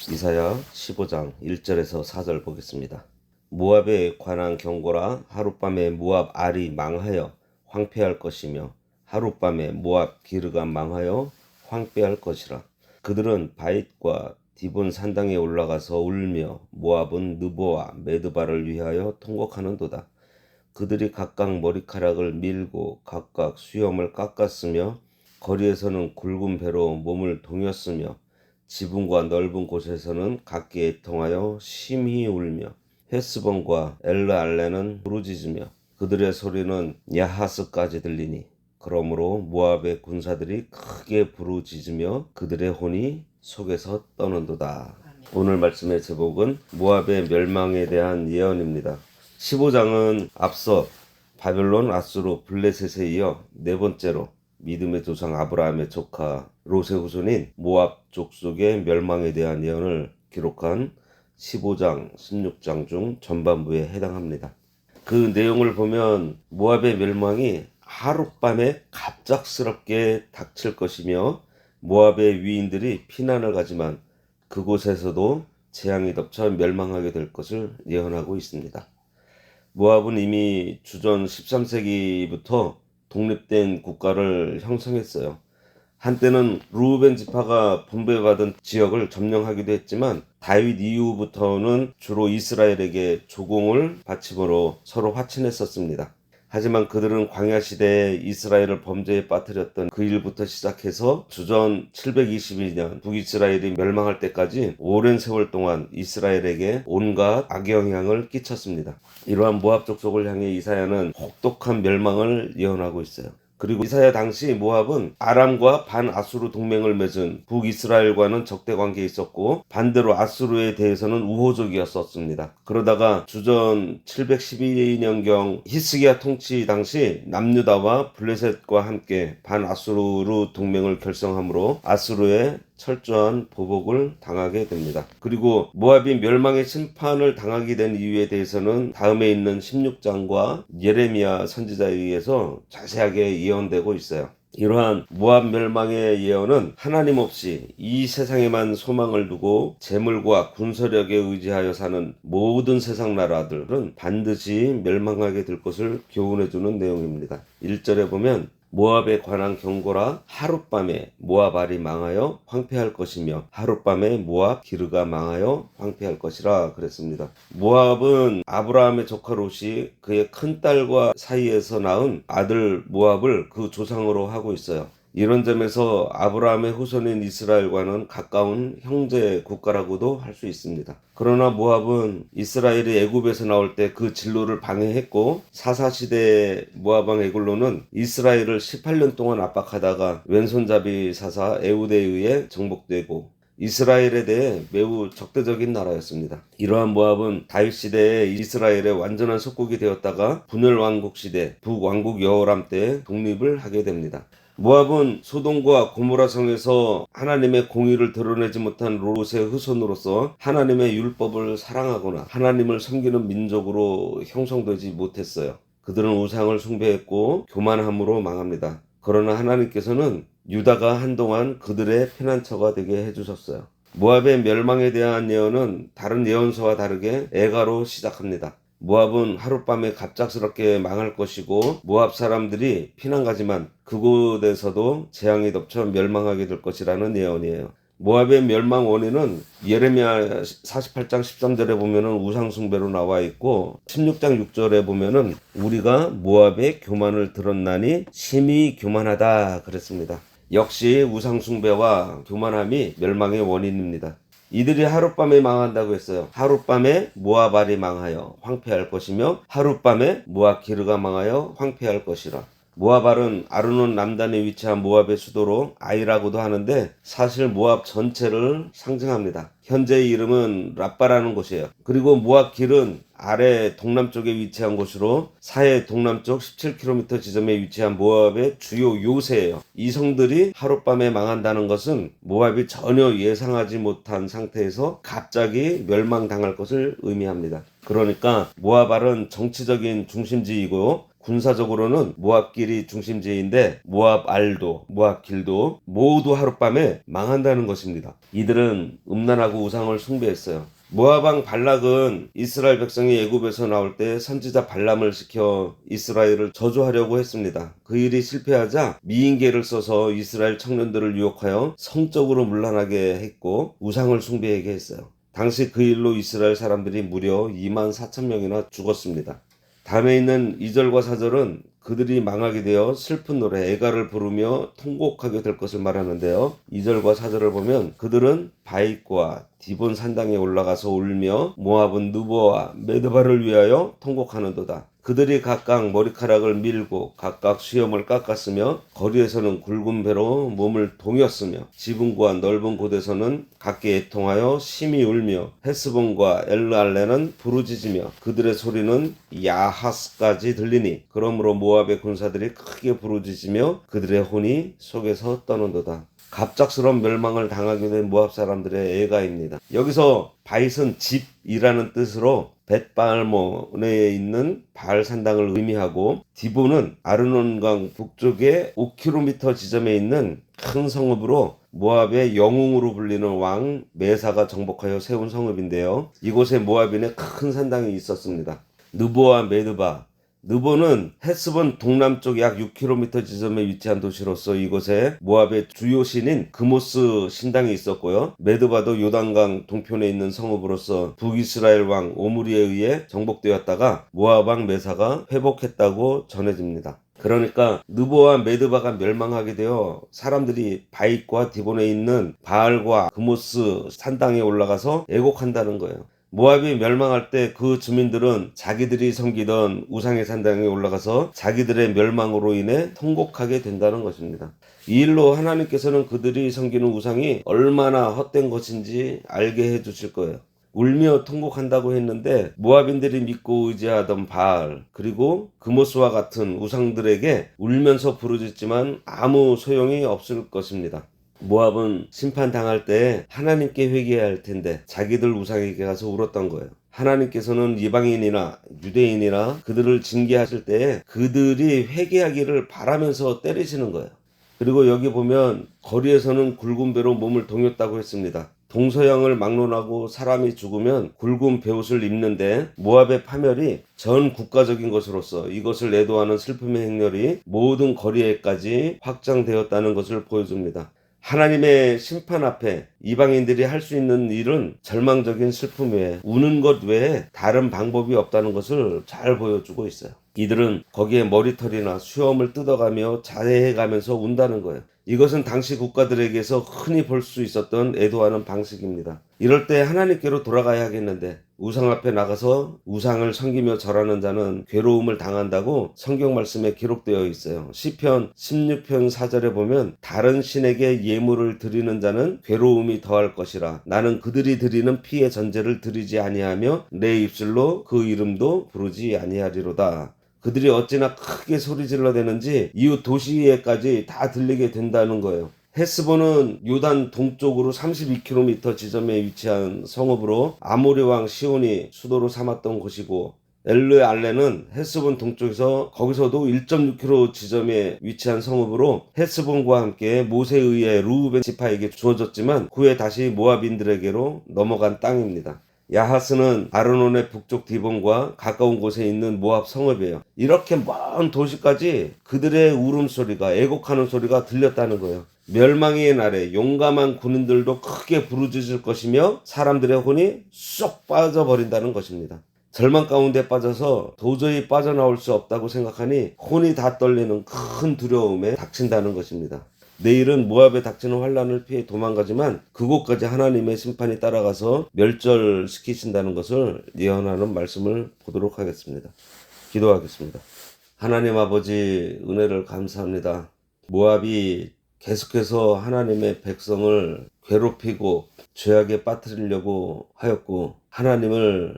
이사야 15장 1절에서 4절 보겠습니다. 모압에 관한 경고라. 하룻밤에 모압 알이 망하여 황폐할 것이며 하룻밤에 모압 기르가 망하여 황폐할 것이라. 그들은 바잇과 디본 산당에 올라가서 울며 모압은 느보와 메드바를 위하여 통곡하는도다. 그들이 각각 머리카락을 밀고 각각 수염을 깎았으며 거리에서는 굵은 배로 몸을 동였으며 지붕과 넓은 곳에서는 각기 애통하여 심히 울며 헤스본과 엘르알레는 부르짖으며 그들의 소리는 야하스까지 들리니 그러므로 모압의 군사들이 크게 부르짖으며 그들의 혼이 속에서 떠는도다. 오늘 말씀의 제목은 모압의 멸망에 대한 예언입니다. 15장은 앞서 바벨론, 아수르, 블레셋에 이어 네 번째로 믿음의 조상 아브라함의 조카 롯의 후손인 모압 족속의 멸망에 대한 예언을 기록한 15장, 16장 중 전반부에 해당합니다. 그 내용을 보면 모압의 멸망이 하룻밤에 갑작스럽게 닥칠 것이며 모압의 위인들이 피난을 가지만 그곳에서도 재앙이 덮쳐 멸망하게 될 것을 예언하고 있습니다. 모압은 이미 주전 13세기부터 독립된 국가를 형성했어요. 한때는 르우벤 지파가 분배받은 지역을 점령하기도 했지만 다윗 이후부터는 주로 이스라엘에게 조공을 바침으로 서로 화친했었습니다. 하지만 그들은 광야 시대에 이스라엘을 범죄에 빠뜨렸던 그 일부터 시작해서 주전 722년 북이스라엘이 멸망할 때까지 오랜 세월 동안 이스라엘에게 온갖 악영향을 끼쳤습니다. 이러한 모압 족속을 향해 이사야는 혹독한 멸망을 예언하고 있어요. 그리고 이사야 당시 모압은 아람과 반아수르 동맹을 맺은 북이스라엘과는 적대 관계에 있었고 반대로 아수르에 대해서는 우호적이었었습니다. 그러다가 주전 712년경 히스기야 통치 당시 남유다와 블레셋과 함께 반아수르 동맹을 결성함으로 아수르의 철저한 보복을 당하게 됩니다. 그리고 모압이 멸망의 심판을 당하게 된 이유에 대해서는 다음에 있는 16장과 예레미야 선지자에 의해서 자세하게 예언되고 있어요. 이러한 모압 멸망의 예언은 하나님 없이 이 세상에만 소망을 두고 재물과 군사력에 의지하여 사는 모든 세상 나라들은 반드시 멸망하게 될 것을 교훈해주는 내용입니다. 1절에 보면 모압에 관한 경고라. 하룻밤에 모압 알이 망하여 황폐할 것이며 하룻밤에 모압 기르가 망하여 황폐할 것이라 그랬습니다. 모압은 아브라함의 조카 롯이 그의 큰딸과 사이에서 낳은 아들 모압을 그 조상으로 하고 있어요. 이런 점에서 아브라함의 후손인 이스라엘과는 가까운 형제 국가라고도 할 수 있습니다. 그러나 모압은 이스라엘이 애굽에서 나올 때 그 진로를 방해했고 사사시대의 모압 왕 에글론은 이스라엘을 18년 동안 압박하다가 왼손잡이 사사 에훗에 의해 정복되고 이스라엘에 대해 매우 적대적인 나라였습니다. 이러한 모압은 다윗 시대에 이스라엘의 완전한 속국이 되었다가 분열 왕국 시대 북왕국 여호람 때 독립을 하게 됩니다. 모압은 소돔과 고모라 성에서 하나님의 공의를 드러내지 못한 롯의 후손으로서 하나님의 율법을 사랑하거나 하나님을 섬기는 민족으로 형성되지 못했어요. 그들은 우상을 숭배했고 교만함으로 망합니다. 그러나 하나님께서는 유다가 한동안 그들의 피난처가 되게 해주셨어요. 모압의 멸망에 대한 예언은 다른 예언서와 다르게 애가로 시작합니다. 모압은 하룻밤에 갑작스럽게 망할 것이고 모압 사람들이 피난 가지만 그곳에서도 재앙이 덮쳐 멸망하게 될 것이라는 예언이에요. 모압의 멸망 원인은 예레미야 48장 13절에 보면은 우상 숭배로 나와 있고 16장 6절에 보면은 우리가 모압의 교만을 들었나니 심히 교만하다 그랬습니다. 역시 우상 숭배와 교만함이 멸망의 원인입니다. 이들이 하룻밤에 망한다고 했어요. 하룻밤에 모압 알이 망하여 황폐할 것이며 하룻밤에 모압 기르가 망하여 황폐할 것이라. 모압 알은 아르논 남단에 위치한 모압의 수도로 아이라고도 하는데 사실 모압 전체를 상징합니다. 현재의 이름은 랍바라는 곳이에요. 그리고 모압 길은 아래 동남쪽에 위치한 곳으로 사해 동남쪽 17km 지점에 위치한 모압의 주요 요새예요. 이 성들이 하룻밤에 망한다는 것은 모압이 전혀 예상하지 못한 상태에서 갑자기 멸망당할 것을 의미합니다. 그러니까 모압 알은 정치적인 중심지이고 군사적으로는 모압길이 중심지인데 모압 알도 모압 길도 모두 하룻밤에 망한다는 것입니다. 이들은 음란하고 우상을 숭배했어요. 모압 왕 발락은 이스라엘 백성이 애굽에서 나올 때 선지자 발람을 시켜 이스라엘을 저주하려고 했습니다. 그 일이 실패하자 미인계를 써서 이스라엘 청년들을 유혹하여 성적으로 문란하게 했고 우상을 숭배하게 했어요. 당시 그 일로 이스라엘 사람들이 무려 24,000명이나 죽었습니다. 다음에 있는 2절과 4절은 그들이 망하게 되어 슬픈 노래 애가를 부르며 통곡하게 될 것을 말하는데요. 2절과 4절을 보면 그들은 바익과 디본 산당에 올라가서 울며 모압은 느보와 메드바를 위하여 통곡하는도다. 그들이 각각 머리카락을 밀고 각각 수염을 깎았으며 거리에서는 굵은 배로 몸을 동였으며 지붕과 넓은 곳에서는 각기 애통하여 심히 울며 헤스본과 엘르알레는 부르짖으며 그들의 소리는 야하스까지 들리니 그러므로 모압의 군사들이 크게 부르짖으며 그들의 혼이 속에서 떠는도다. 갑작스러운 멸망을 당하게 된 모압 사람들의 애가입니다. 여기서 바잇은 집이라는 뜻으로 벳바알몬에 있는 바알 산당을 의미하고 디본은 아르논강 북쪽에 5km 지점에 있는 큰 성읍으로 모압의 영웅으로 불리는 왕 메사가 정복하여 세운 성읍인데요. 이곳에 모압인의 큰 산당이 있었습니다. 느보와 메드바 느보는 헤스본 동남쪽 약 6km 지점에 위치한 도시로서 이곳에 모압의 주요 신인 그모스 신당이 있었고요. 메드바도 요단강 동편에 있는 성읍으로서 북이스라엘 왕 오므리에 의해 정복되었다가 모압 왕 메사가 회복했다고 전해집니다. 그러니까 느보와 메드바가 멸망하게 되어 사람들이 바잇과 디본에 있는 바알과 그모스 산당에 올라가서 애곡한다는 거예요. 모압이 멸망할 때 그 주민들은 자기들이 섬기던 우상의 산당에 올라가서 자기들의 멸망으로 인해 통곡하게 된다는 것입니다. 이 일로 하나님께서는 그들이 섬기는 우상이 얼마나 헛된 것인지 알게 해주실 거예요. 울며 통곡한다고 했는데 모압인들이 믿고 의지하던 바알 그리고 그모스와 같은 우상들에게 울면서 부르짖지만 아무 소용이 없을 것입니다. 모압은 심판당할 때 하나님께 회개해야 할 텐데 자기들 우상에게 가서 울었던 거예요. 하나님께서는 이방인이나 유대인이나 그들을 징계하실 때 그들이 회개하기를 바라면서 때리시는 거예요. 그리고 여기 보면 거리에서는 굵은 배로 몸을 동였다고 했습니다. 동서양을 막론하고 사람이 죽으면 굵은 베옷을 입는데 모압의 파멸이 전 국가적인 것으로서 이것을 애도하는 슬픔의 행렬이 모든 거리에까지 확장되었다는 것을 보여줍니다. 하나님의 심판 앞에 이방인들이 할 수 있는 일은 절망적인 슬픔 외에 우는 것 외에 다른 방법이 없다는 것을 잘 보여주고 있어요. 이들은 거기에 머리털이나 수염을 뜯어가며 자해해가면서 운다는 거예요. 이것은 당시 국가들에게서 흔히 볼 수 있었던 애도하는 방식입니다. 이럴 때 하나님께로 돌아가야 하겠는데 우상 앞에 나가서 우상을 섬기며 절하는 자는 괴로움을 당한다고 성경 말씀에 기록되어 있어요. 시편 16편 4절에 보면 다른 신에게 예물을 드리는 자는 괴로움이 더할 것이라 나는 그들이 드리는 피의 전제를 드리지 아니하며 내 입술로 그 이름도 부르지 아니하리로다. 그들이 어찌나 크게 소리질러 대는지 이웃 도시에까지 다 들리게 된다는 거예요. 헤스본은 요단 동쪽으로 32km 지점에 위치한 성읍으로 아모리 왕 시온이 수도로 삼았던 곳이고 엘르알레는 헤스본 동쪽에서 거기서도 1.6km 지점에 위치한 성읍으로 헤스본과 함께 모세에 의해 르우벤 지파에게 주어졌지만 후에 다시 모압인들에게로 넘어간 땅입니다. 야하스는 아르논의 북쪽 디본과 가까운 곳에 있는 모압 성읍이에요. 이렇게 먼 도시까지 그들의 울음소리가 애곡하는 소리가 들렸다는 거예요. 멸망의 날에 용감한 군인들도 크게 부르짖을 것이며 사람들의 혼이 쏙 빠져버린다는 것입니다. 절망 가운데 빠져서 도저히 빠져나올 수 없다고 생각하니 혼이 다 떨리는 큰 두려움에 닥친다는 것입니다. 내일은 모압에 닥치는 환란을 피해 도망가지만 그곳까지 하나님의 심판이 따라가서 멸절시키신다는 것을 예언하는 말씀을 보도록 하겠습니다. 기도하겠습니다. 하나님 아버지 은혜를 감사합니다. 모압이 계속해서 하나님의 백성을 괴롭히고 죄악에 빠뜨리려고 하였고 하나님을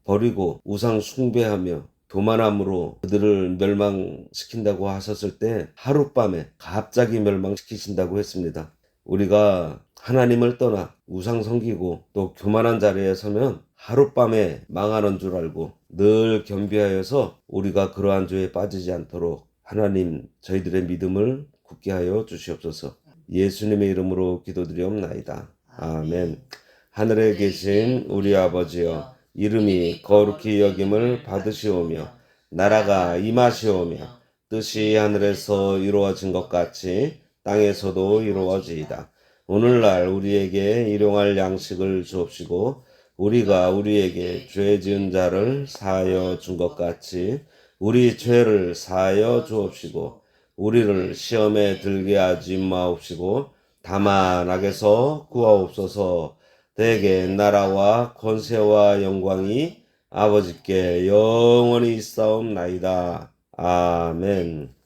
버리고 우상 숭배하며 교만함으로 그들을 멸망시킨다고 하셨을 때 하룻밤에 갑자기 멸망시키신다고 했습니다. 우리가 하나님을 떠나 우상 섬기고 또 교만한 자리에 서면 하룻밤에 망하는 줄 알고 늘 겸비하여서 우리가 그러한 죄에 빠지지 않도록 하나님 저희들의 믿음을 굳게 하여 주시옵소서. 예수님의 이름으로 기도드리옵나이다. 아멘. 하늘에 계신 우리 아버지여, 이름이 거룩히 여김을 받으시오며 나라가 임하시오며 뜻이 하늘에서 이루어진 것 같이 땅에서도 이루어지이다. 오늘날 우리에게 일용할 양식을 주옵시고 우리가 우리에게 죄 지은 자를 사하여 준 것 같이 우리 죄를 사하여 주옵시고 우리를 시험에 들게 하지 마옵시고 다만 악에서 구하옵소서. 대개 나라와 권세와 영광이 아버지께 영원히 있사옵나이다. 아멘.